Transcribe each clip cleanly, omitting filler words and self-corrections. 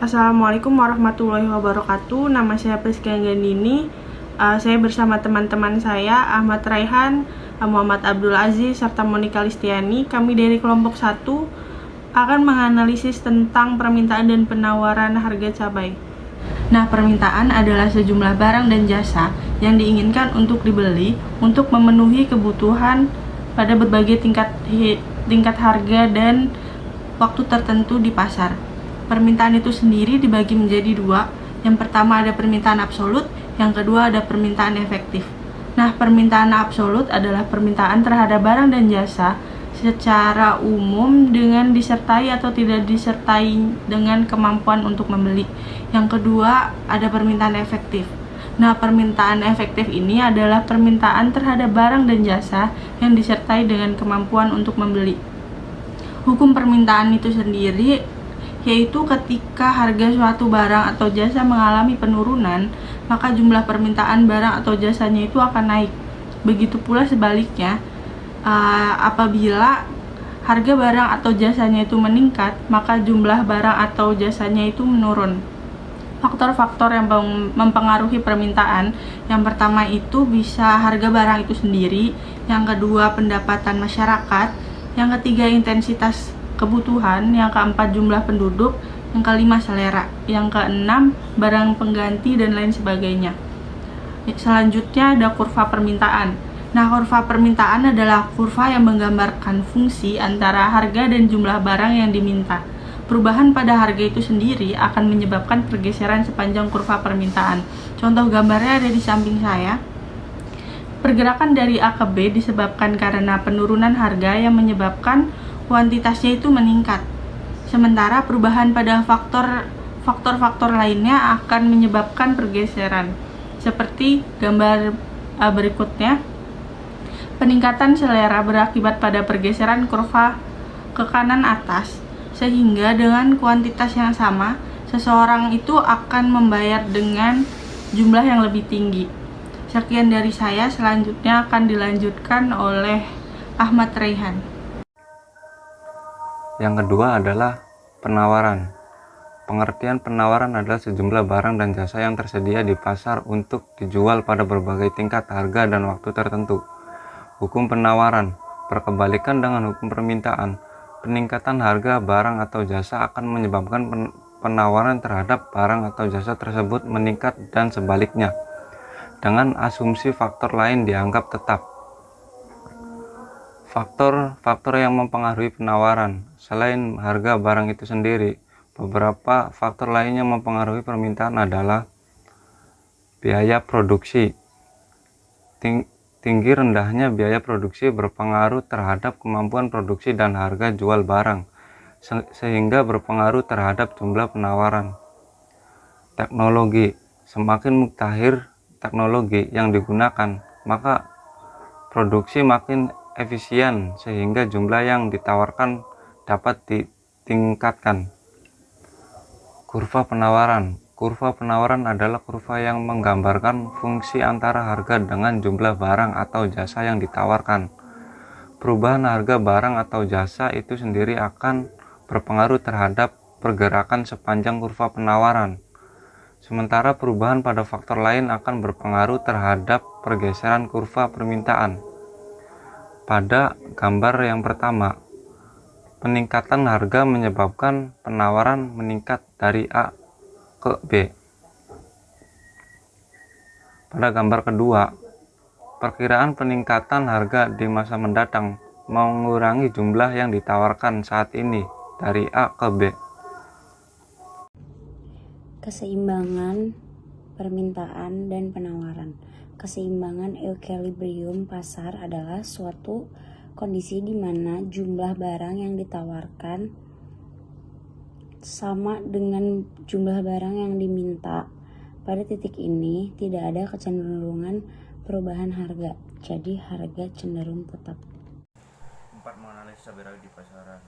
Assalamualaikum warahmatullahi wabarakatuh. Nama saya Priska Gandini. Saya bersama teman-teman saya Ahmad Raihan, Muhammad Abdul Aziz, serta Monika Listiani. Kami dari kelompok 1 akan menganalisis tentang permintaan dan penawaran harga cabai. Nah, permintaan adalah sejumlah barang dan jasa yang diinginkan untuk dibeli untuk memenuhi kebutuhan pada berbagai tingkat harga dan waktu tertentu di pasar. Permintaan itu sendiri dibagi menjadi dua. Yang pertama ada permintaan absolut, yang kedua ada permintaan efektif. Nah, permintaan absolut adalah permintaan terhadap barang dan jasa secara umum dengan disertai atau tidak disertai dengan kemampuan untuk membeli. Yang kedua ada permintaan efektif. Nah, permintaan efektif ini adalah permintaan terhadap barang dan jasa yang disertai dengan kemampuan untuk membeli. Hukum permintaan itu sendiri yaitu ketika harga suatu barang atau jasa mengalami penurunan, maka jumlah permintaan barang atau jasanya itu akan naik. Begitu pula sebaliknya, apabila harga barang atau jasanya itu meningkat, maka jumlah barang atau jasanya itu menurun. Faktor-faktor yang mempengaruhi permintaan, yang pertama itu bisa harga barang itu sendiri, yang kedua pendapatan masyarakat, yang ketiga intensitas kebutuhan, yang keempat jumlah penduduk, yang kelima selera, yang keenam barang pengganti dan lain sebagainya. Selanjutnya ada kurva permintaan. Nah, kurva permintaan adalah kurva yang menggambarkan fungsi antara harga dan jumlah barang yang diminta. Perubahan pada harga itu sendiri akan menyebabkan pergeseran sepanjang kurva permintaan. Contoh gambarnya ada di samping saya. Pergerakan dari A ke B disebabkan karena penurunan harga yang menyebabkan kuantitasnya itu meningkat. Sementara perubahan pada faktor-faktor lainnya akan menyebabkan pergeseran. Seperti gambar berikutnya. Peningkatan selera berakibat pada pergeseran kurva ke kanan atas, sehingga dengan kuantitas yang sama, seseorang itu akan membayar dengan jumlah yang lebih tinggi. Sekian dari saya, selanjutnya akan dilanjutkan oleh Ahmad Raihan. Yang kedua adalah penawaran. Pengertian penawaran adalah sejumlah barang dan jasa yang tersedia di pasar untuk dijual pada berbagai tingkat harga dan waktu tertentu. Hukum penawaran berkebalikan dengan hukum permintaan. Peningkatan harga barang atau jasa akan menyebabkan penawaran terhadap barang atau jasa tersebut meningkat dan sebaliknya, dengan asumsi faktor lain dianggap tetap. Faktor-faktor yang mempengaruhi penawaran. Selain harga barang itu sendiri, beberapa faktor lainnya mempengaruhi permintaan adalah biaya produksi. Tinggi rendahnya biaya produksi berpengaruh terhadap kemampuan produksi dan harga jual barang, sehingga berpengaruh terhadap jumlah penawaran. Teknologi. Semakin mutakhir teknologi yang digunakan, maka produksi makin efisien sehingga jumlah yang ditawarkan dapat ditingkatkan. Kurva penawaran. Kurva penawaran adalah kurva yang menggambarkan fungsi antara harga dengan jumlah barang atau jasa yang ditawarkan. Perubahan harga barang atau jasa itu sendiri akan berpengaruh terhadap pergerakan sepanjang kurva penawaran. Sementara perubahan pada faktor lain akan berpengaruh terhadap pergeseran kurva permintaan. Pada gambar yang pertama, peningkatan harga menyebabkan penawaran meningkat dari A ke B. Pada gambar kedua, perkiraan peningkatan harga di masa mendatang mengurangi jumlah yang ditawarkan saat ini dari A ke B. Keseimbangan permintaan dan penawaran. Keseimbangan equilibrium pasar adalah suatu kondisi di mana jumlah barang yang ditawarkan sama dengan jumlah barang yang diminta. Pada titik ini tidak ada kecenderungan perubahan harga, jadi harga cenderung tetap. 4. Menganalisis cabai rawit di pasaran.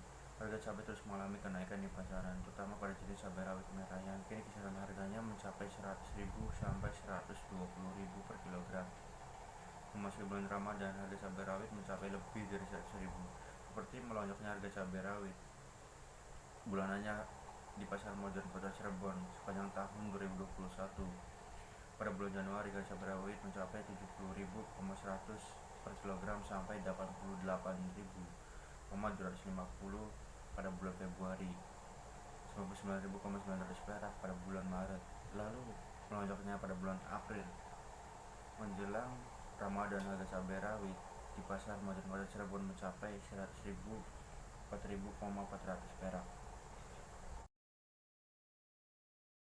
Harga cabai terus mengalami kenaikan di pasaran, terutama pada jenis cabai rawit merah yang kini kisaran harganya mencapai 100.000 sampai 120.000 per kilogram. Memasuki bulan Ramadan, harga cabai rawit mencapai lebih dari 100.000. Seperti melonjaknya harga cabai rawit bulanannya di pasar modern Kota Cirebon sepanjang tahun 2021. Pada bulan Januari harga cabai rawit mencapai 70.100 per kilogram sampai 88.250 pada bulan Februari, 99.900 perak pada bulan Maret. Lalu melonjaknya pada bulan April. Menjelang Ramadan harga cabai rawit di pasar modern Kota Cirebon mencapai 100.000 4.400 perak.